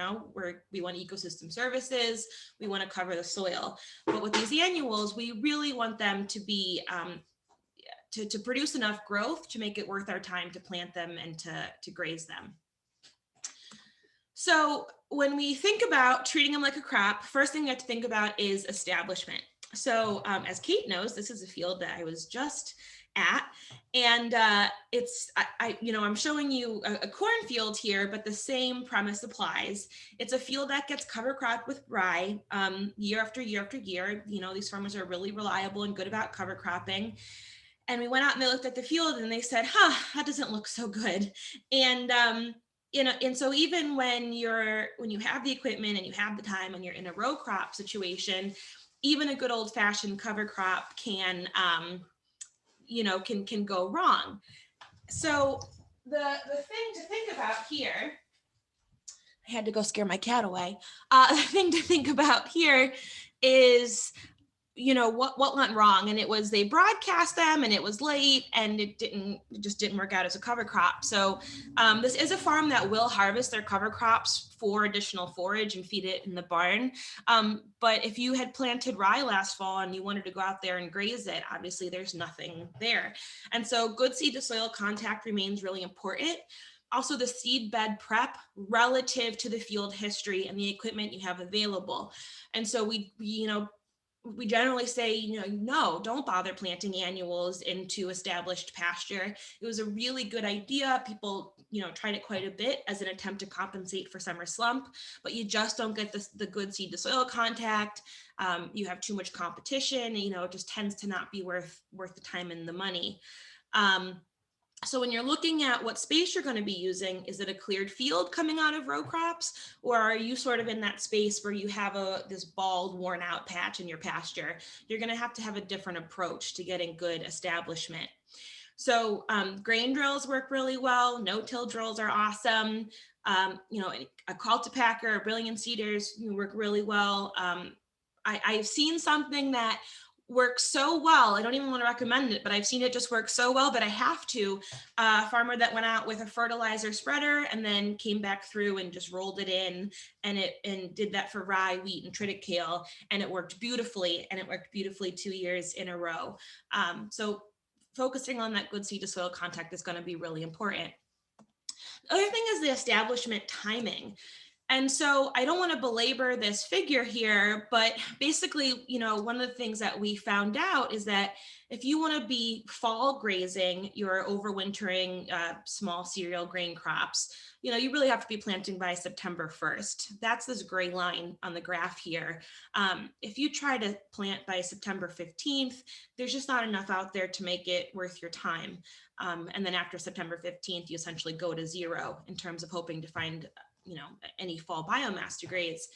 want ecosystem services, we want to cover the soil. But with these annuals, we really want them to be, to produce enough growth to make it worth our time to plant them and to graze them. So when we think about treating them like a crop, first thing we have to think about is establishment. So as Kate knows, this is a field that I was just at, and I'm showing you a cornfield here, but the same premise applies. It's a field that gets cover cropped with rye year after year after year. These farmers are really reliable and good about cover cropping. And we went out and they looked at the field and they said, that doesn't look so good. And and so even when you have the equipment and you have the time and you're in a row crop situation, even a good old fashioned cover crop can go wrong. So the thing to think about here, I had to go scare my cat away. The thing to think about here is, what went wrong, and it was they broadcast them and it was late and it just didn't work out as a cover crop. So this is a farm that will harvest their cover crops for additional forage and feed it in the barn. But if you had planted rye last fall and you wanted to go out there and graze it, obviously there's nothing there. And so good seed to soil contact remains really important. Also the seed bed prep relative to the field history and the equipment you have available. And so we generally say, no, don't bother planting annuals into established pasture. It was a really good idea. People, tried it quite a bit as an attempt to compensate for summer slump, but you just don't get the good seed to soil contact. You have too much competition. It just tends to not be worth the time and the money. So when you're looking at what space you're going to be using, is it a cleared field coming out of row crops, or are you sort of in that space where you have this bald, worn out patch in your pasture? You're going to have a different approach to getting good establishment. So grain drills work really well. No-till drills are awesome. You know, a cultipacker, brilliant seeders work really well. I've seen something that works so well. I don't even want to recommend it, but I've seen it just work so well, but I have to. A farmer that went out with a fertilizer spreader and then came back through and just rolled it in, and did that for rye, wheat, and triticale, and it worked beautifully. And it worked beautifully 2 years in a row. So focusing on that good seed to soil contact is going to be really important. The other thing is the establishment timing. And so I don't want to belabor this figure here, but basically, you know, one of the things that we found out is that if you want to be fall grazing your overwintering small cereal grain crops, you know, you really have to be planting by September 1st. That's this gray line on the graph here. If you try to plant by September 15th, there's just not enough out there to make it worth your time. And then after September 15th, you essentially go to zero in terms of hoping to find, you know, any fall biomass to graze.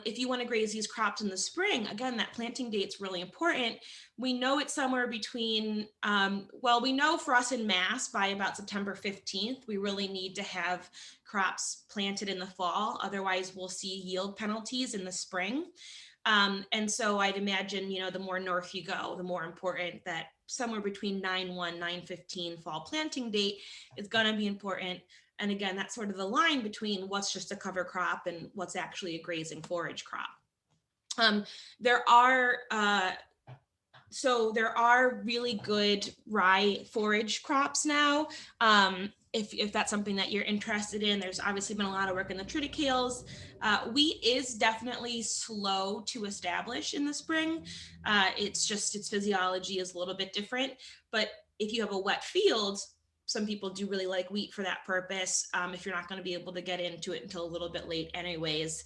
If you want to graze these crops in the spring, again, that planting date's really important. We know it's somewhere between, well, we know for us in Mass by about September 15th, we really need to have crops planted in the fall. Otherwise, we'll see yield penalties in the spring. And so I'd imagine, you know, the more north you go, the more important that somewhere between 9/1, 9/15 fall planting date is going to be important. And again, that's sort of the line between what's just a cover crop and what's actually a grazing forage crop. There are really good rye forage crops now. If that's something that you're interested in, there's obviously been a lot of work in the triticales. Wheat is definitely slow to establish in the spring. It's just, its physiology is a little bit different. But if you have a wet field, some people do really like wheat for that purpose. If you're not going to be able to get into it until a little bit late anyways,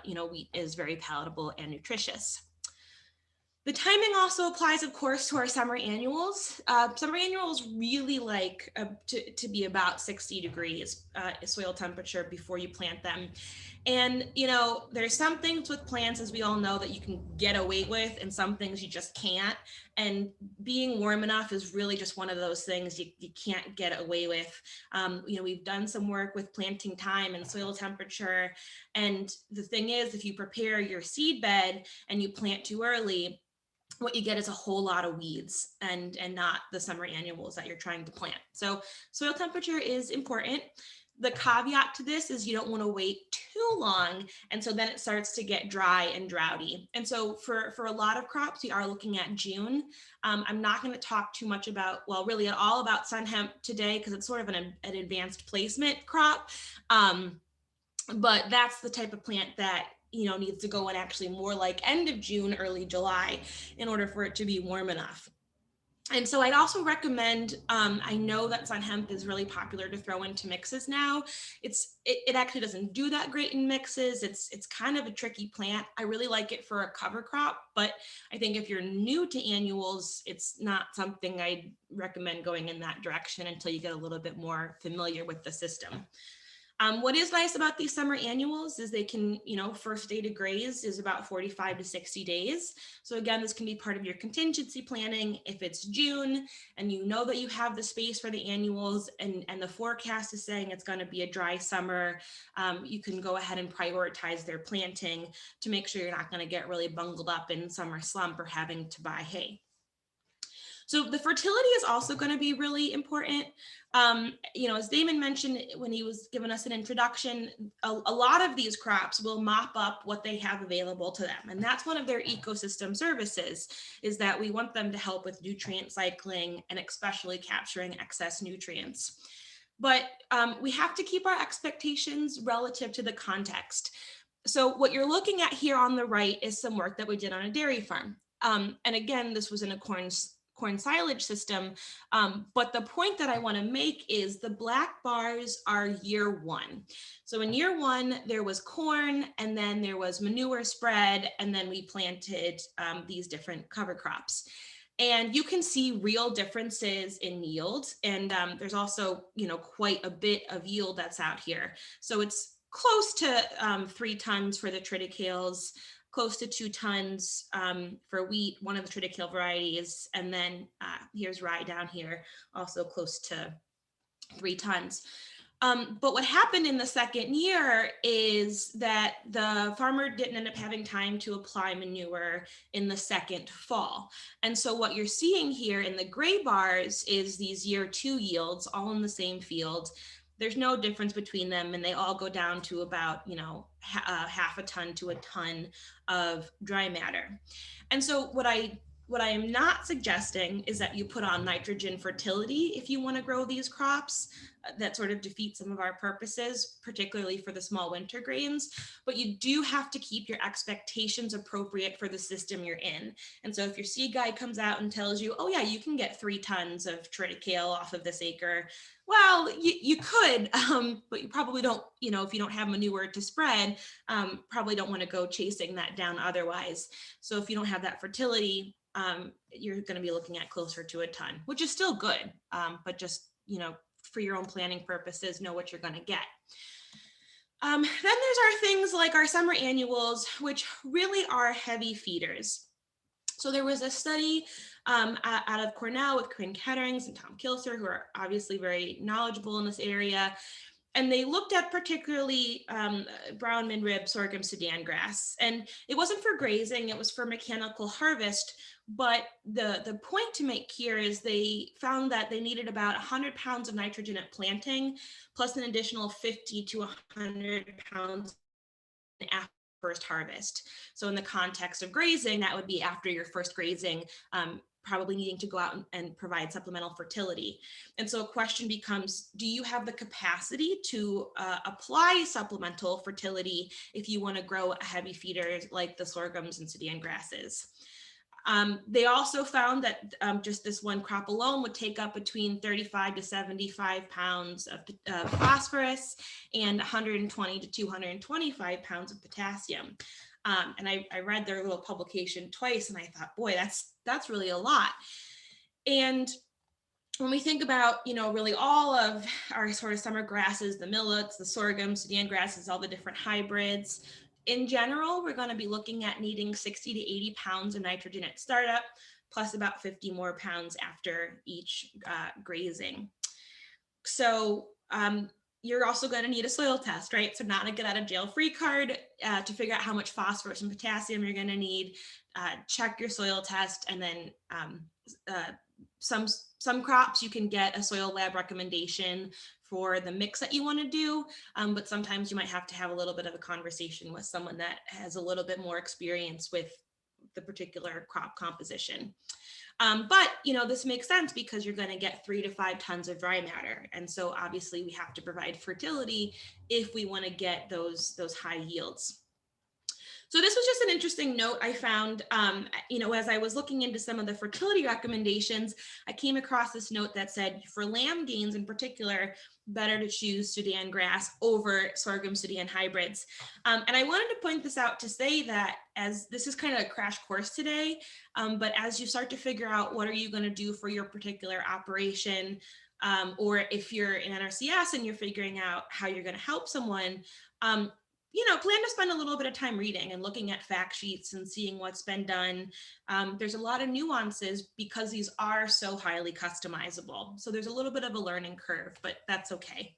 you know, wheat is very palatable and nutritious. The timing also applies, of course, to our summer annuals. Summer annuals really like to be about 60 degrees soil temperature before you plant them. And, you know, there's some things with plants, as we all know, that you can get away with, and some things you just can't. And being warm enough is really just one of those things you can't get away with. You know, we've done some work with planting time and soil temperature. And the thing is, if you prepare your seed bed and you plant too early, what you get is a whole lot of weeds and not the summer annuals that you're trying to plant. So soil temperature is important. The caveat to this is you don't want to wait too long, and so then it starts to get dry and droughty. And so for a lot of crops, we are looking at June. I'm not going to talk too much about, well, really at all about sun hemp today, because it's sort of an advanced placement crop. But that's the type of plant that, you know, needs to go in actually more like end of June, early July, in order for it to be warm enough. And so I'd also recommend, I know that sun hemp is really popular to throw into mixes now. It actually doesn't do that great in mixes. It's kind of a tricky plant. I really like it for a cover crop, but I think if you're new to annuals, it's not something I'd recommend going in that direction until you get a little bit more familiar with the system. What is nice about these summer annuals is they can, you know, first day to graze is about 45 to 60 days. So again, this can be part of your contingency planning. If it's June and you know that you have the space for the annuals and the forecast is saying it's going to be a dry summer, you can go ahead and prioritize their planting to make sure you're not going to get really bungled up in summer slump or having to buy hay. So the fertility is also going to be really important. You know, as Damon mentioned when he was giving us an introduction, a lot of these crops will mop up what they have available to them. And that's one of their ecosystem services, is that we want them to help with nutrient cycling and especially capturing excess nutrients. But we have to keep our expectations relative to the context. So what you're looking at here on the right is some work that we did on a dairy farm. And again, this was in a corn silage system. But the point that I want to make is the black bars are year one. So in year one, there was corn, and then there was manure spread, and then we planted these different cover crops. And you can see real differences in yield. And there's also, quite a bit of yield that's out here. So it's close to 3 tons for the triticales, close to 2 tons for wheat, one of the triticale varieties. And then here's rye down here, also close to 3 tons. But what happened in the second year is that the farmer didn't end up having time to apply manure in the second fall. And so what you're seeing here in the gray bars is these year 2 yields, all in the same field. There's no difference between them, and they all go down to about, half a ton to a ton of dry matter. And so what I am not suggesting is that you put on nitrogen fertility if you want to grow these crops. That sort of defeats some of our purposes, particularly for the small winter grains. But you do have to keep your expectations appropriate for the system you're in. And so if your seed guide comes out and tells you, oh yeah, you can get 3 tons of triticale off of this acre, well, you could, but you probably don't, if you don't have manure to spread, probably don't want to go chasing that down otherwise. So if you don't have that fertility, you're going to be looking at closer to a ton, which is still good, but just, for your own planning purposes, know what you're going to get. Then there's our things like our summer annuals, which really are heavy feeders. So there was a study out of Cornell with Corinne Ketterings and Tom Kilser, who are obviously very knowledgeable in this area. And they looked at particularly brown midrib sorghum Sudan grass. And it wasn't for grazing, it was for mechanical harvest. But the point to make here is they found that they needed about 100 pounds of nitrogen at planting, plus an additional 50 to 100 pounds after first harvest. So in the context of grazing, that would be after your first grazing, probably needing to go out and provide supplemental fertility. And so a question becomes, do you have the capacity to apply supplemental fertility if you want to grow a heavy feeder like the sorghums and Sudan grasses? They also found that just this one crop alone would take up between 35 to 75 pounds of phosphorus and 120 to 225 pounds of potassium. And I read their little publication twice, and I thought, boy, that's really a lot. And when we think about, really all of our sort of summer grasses, the millets, the sorghum, Sudan grasses, all the different hybrids, in general, we're going to be looking at needing 60 to 80 pounds of nitrogen at startup, plus about 50 more pounds after each grazing. So you're also going to need a soil test, right? So not a get out of jail free card to figure out how much phosphorus and potassium you're going to need. Check your soil test, and then some crops you can get a soil lab recommendation for the mix that you want to do, but sometimes you might have to have a little bit of a conversation with someone that has a little bit more experience with the particular crop composition. But this makes sense because you're going to get 3 to 5 tons of dry matter, and so obviously we have to provide fertility if we want to get those high yields. So this was just an interesting note I found, as I was looking into some of the fertility recommendations, I came across this note that said for lamb gains in particular, better to choose Sudan grass over sorghum Sudan hybrids. And I wanted to point this out to say that, as this is kind of a crash course today, but as you start to figure out what are you going to do for your particular operation, or if you're in NRCS and you're figuring out how you're going to help someone, plan to spend a little bit of time reading and looking at fact sheets and seeing what's been done. There's a lot of nuances because these are so highly customizable. So there's a little bit of a learning curve, but that's okay.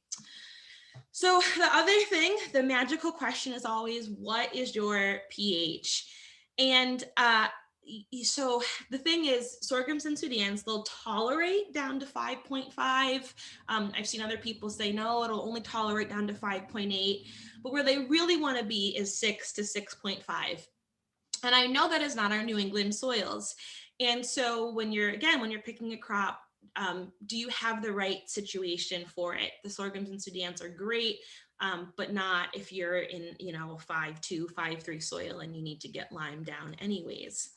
So the other thing, the magical question is always, what is your pH? And so the thing is, sorghums and Sudans, they'll tolerate down to 5.5. I've seen other people say, no, it'll only tolerate down to 5.8. But where they really want to be is 6 to 6.5. And I know that is not our New England soils. And so when you're picking a crop, do you have the right situation for it? The sorghums and Sudans are great, but not if you're in, 5.2, 5.3 soil and you need to get lime down anyways.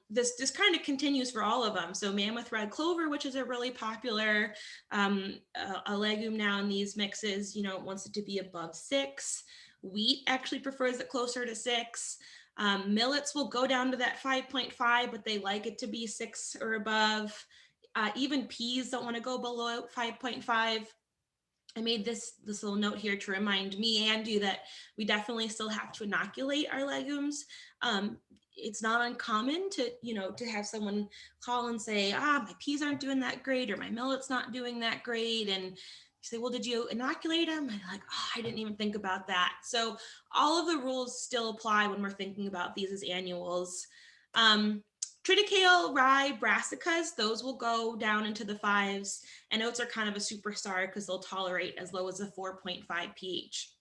This kind of continues for all of them. So mammoth red clover, which is a really popular a legume now in these mixes, wants it to be above 6. Wheat actually prefers it closer to 6. Millets will go down to that 5.5, but they like it to be 6 or above. Even peas don't want to go below 5.5. I made this little note here to remind me and you that we definitely still have to inoculate our legumes. It's not uncommon to, to have someone call and say, my peas aren't doing that great, or my millet's not doing that great. And you say, well, did you inoculate them? And like, I didn't even think about that. So all of the rules still apply when we're thinking about these as annuals. Triticale, rye, brassicas, those will go down into the 5s, and oats are kind of a superstar because they'll tolerate as low as a 4.5 pH.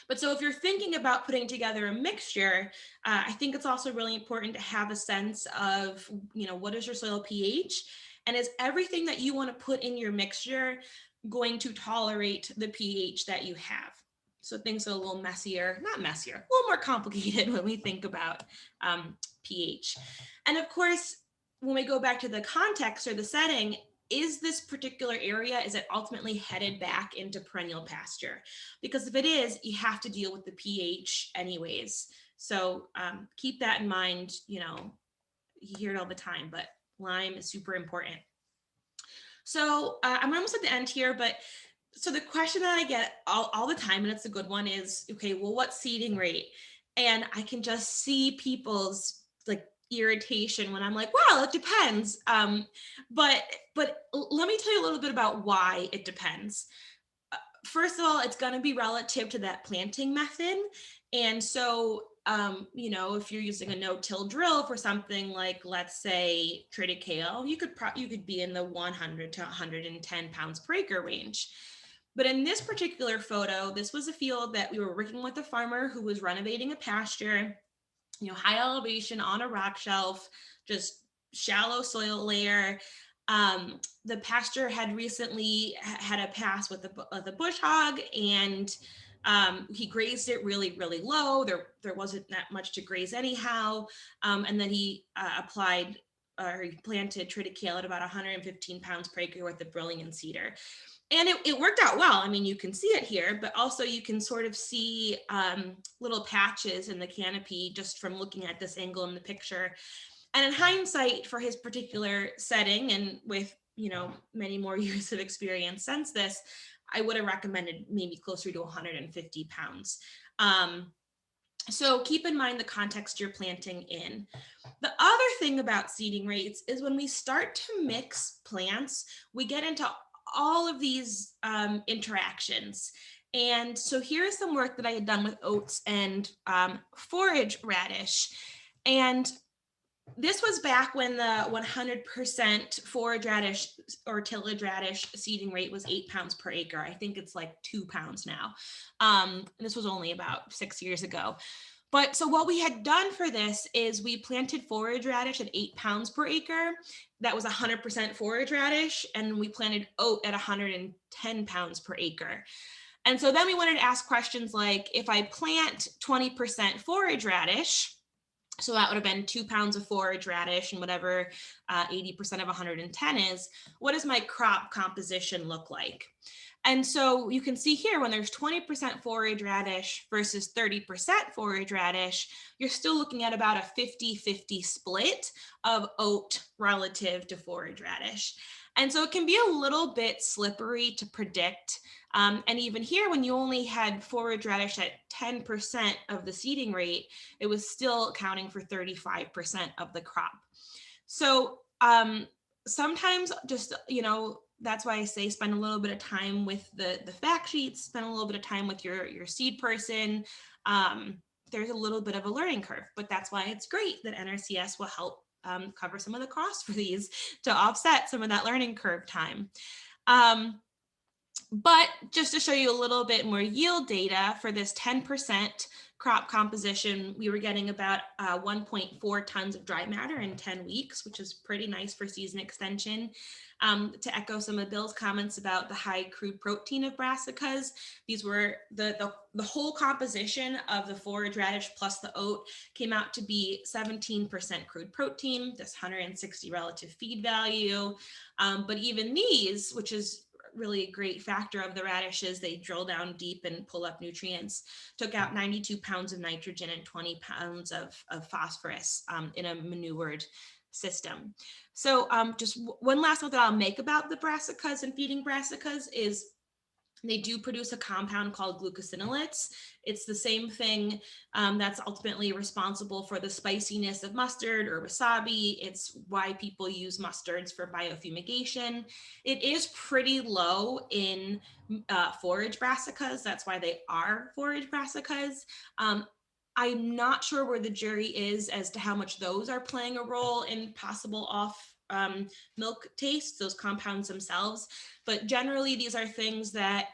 But so if you're thinking about putting together a mixture, I think it's also really important to have a sense of, what is your soil pH, and is everything that you want to put in your mixture going to tolerate the pH that you have? So things are a little messier, not messier, a little more complicated when we think about pH. And of course, when we go back to the context or the setting, is this particular area, is it ultimately headed back into perennial pasture? Because if it is, you have to deal with the pH anyways. So keep that in mind. You hear it all the time, but lime is super important. So I'm almost at the end here, but so the question that I get all the time, and it's a good one, is, okay, well, what seeding rate? And I can just see people's irritation when I'm like, well, it depends. But let me tell you a little bit about why it depends. First of all, it's going to be relative to that planting method. And so, if you're using a no-till drill for something like, let's say, triticale, you could be in the 100 to 110 pounds per acre range. But in this particular photo, this was a field that we were working with a farmer who was renovating a pasture, high elevation on a rock shelf, just shallow soil layer. The pasture had recently had a pass with the bush hog, and he grazed it really, really low. There wasn't that much to graze anyhow. And then he he planted triticale at about 115 pounds per acre with the Brilliant seeder. And it worked out well. I mean, you can see it here, but also you can sort of see little patches in the canopy just from looking at this angle in the picture. And in hindsight, for his particular setting, and with many more years of experience since this, I would have recommended maybe closer to 150 pounds. So keep in mind the context you're planting in. The other thing about seeding rates is when we start to mix plants, we get into all of these interactions. And so here's some work that I had done with oats and forage radish. And this was back when the 100% forage radish or tillage radish seeding rate was 8 pounds per acre. I think it's like 2 pounds now. This was only about 6 years ago. But so what we had done for this is we planted forage radish at 8 pounds per acre. That was 100% forage radish. And we planted oat at 110 pounds per acre. And so then we wanted to ask questions like, if I plant 20% forage radish, so that would have been 2 pounds of forage radish and whatever 80% of 110 is, what does my crop composition look like? And so you can see here when there's 20% forage radish versus 30% forage radish, you're still looking at about a 50-50 split of oat relative to forage radish. And so it can be a little bit slippery to predict. And even here, when you only had forage radish at 10% of the seeding rate, it was still accounting for 35% of the crop. So sometimes just, that's why I say spend a little bit of time with the fact sheets, spend a little bit of time with your seed person. There's a little bit of a learning curve, but that's why it's great that NRCS will help cover some of the costs for these to offset some of that learning curve time. But just to show you a little bit more yield data for this 10% crop composition, we were getting about 1.4 tons of dry matter in 10 weeks, which is pretty nice for season extension. To echo some of Bill's comments about the high crude protein of brassicas, these were the whole composition of the forage radish plus the oat came out to be 17% crude protein, this 160 relative feed value. But even these, which is really great factor of the radishes. They drill down deep and pull up nutrients. Took out 92 pounds of nitrogen and 20 pounds of phosphorus in a manured system. So just one last note that I'll make about the brassicas and feeding brassicas is they do produce a compound called glucosinolates. It's the same thing that's ultimately responsible for the spiciness of mustard or wasabi. It's why people use mustards for biofumigation. It is pretty low in forage brassicas. That's why they are forage brassicas. I'm not sure where the jury is as to how much those are playing a role in possible off milk taste, those compounds themselves. But generally, these are things that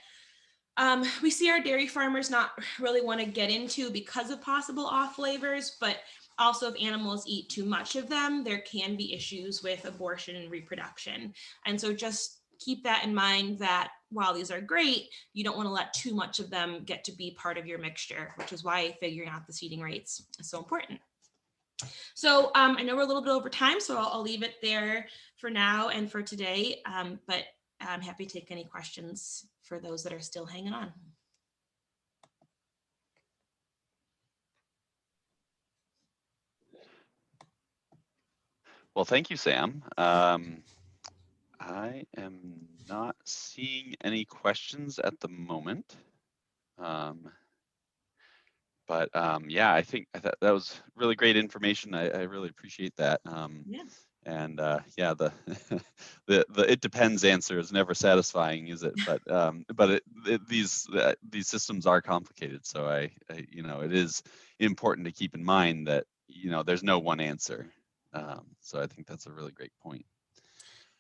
we see our dairy farmers not really want to get into because of possible off flavors, but also if animals eat too much of them, there can be issues with abortion and reproduction. And so just keep that in mind that while these are great, you don't want to let too much of them get to be part of your mixture, which is why figuring out the seeding rates is so important. So I know we're a little bit over time, so I'll leave it there for now and for today, but I'm happy to take any questions for those that are still hanging on. Well, thank you, Sam. I am not seeing any questions at the moment. Yeah, I think that was really great information. I really appreciate that. Yeah. And yeah, the it depends answer is never satisfying, is it? But these systems are complicated, so I you know, it is important to keep in mind that, you know, there's no one answer. So I think that's a really great point.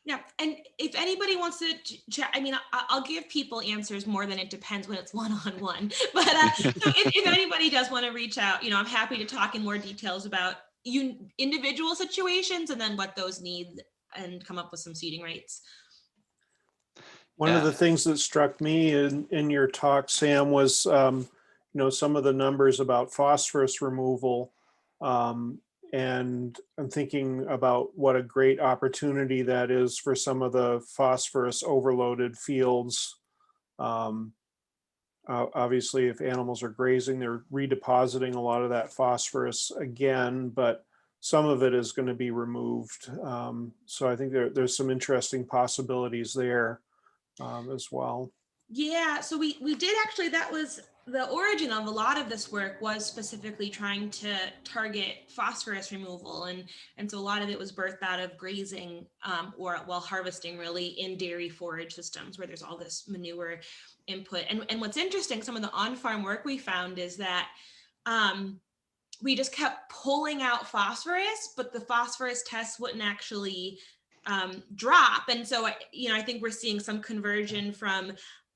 Yeah, and if anybody wants to chat, I mean, I'll give people answers more than it depends when it's one-on-one. But so if anybody does want to reach out, you know, I'm happy to talk in more details about individual situations and then what those need and come up with some seeding rates. One of the things that struck me in your talk, Sam, was you know, some of the numbers about phosphorus removal. And I'm thinking about what a great opportunity that is for some of the phosphorus overloaded fields. Obviously, if animals are grazing, they're redepositing a lot of that phosphorus again, but some of it is going to be removed. So I think there's some interesting possibilities there as well. Yeah, so we did actually, that was the origin of a lot of this work, was specifically trying to target phosphorus removal, and so a lot of it was birthed out of grazing or while harvesting, really, in dairy forage systems where there's all this manure input. And what's interesting, some of the on-farm work we found is that we just kept pulling out phosphorus, but the phosphorus tests wouldn't actually drop. And so, you know, I think we're seeing some conversion from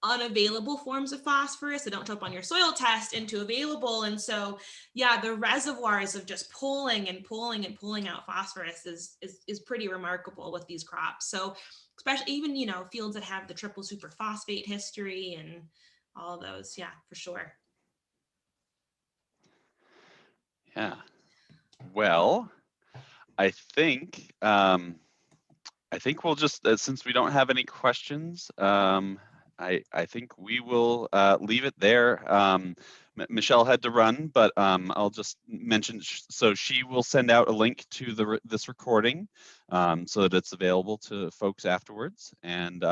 unavailable forms of phosphorus that don't show up on your soil test into available. And so, yeah, the reservoirs of just pulling and pulling and pulling out phosphorus is pretty remarkable with these crops. So especially even, you know, fields that have the triple superphosphate history and all of those. Yeah, for sure. Yeah. Well, I think we'll just, since we don't have any questions, I think we will leave it there. Michelle had to run, but I'll just mention, so she will send out a link to this recording so that it's available to folks afterwards. And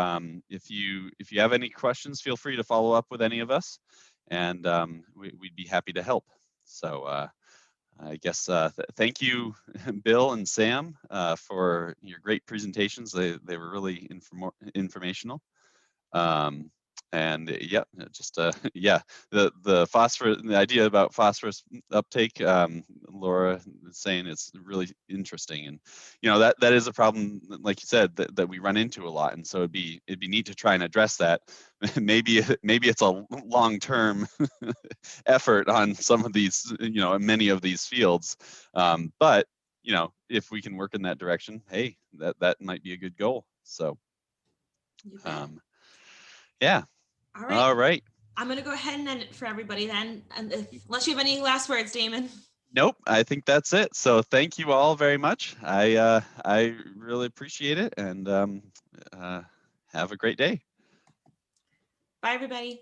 if you have any questions, feel free to follow up with any of us, and we'd be happy to help. So I guess thank you, Bill and Sam, for your great presentations. They were really informational. And yeah, just yeah, the phosphorus, the idea about phosphorus uptake, Laura is saying it's really interesting, and you know, that is a problem, like you said, that we run into a lot, and so it'd be neat to try and address that. maybe it's a long-term effort on some of these, you know, many of these fields, but you know, if we can work in that direction, hey, that might be a good goal. So yeah. All right. I'm going to go ahead and end it for everybody then, and unless you have any last words, Damon. Nope, I think that's it. So thank you all very much. I really appreciate it, and have a great day. Bye, everybody.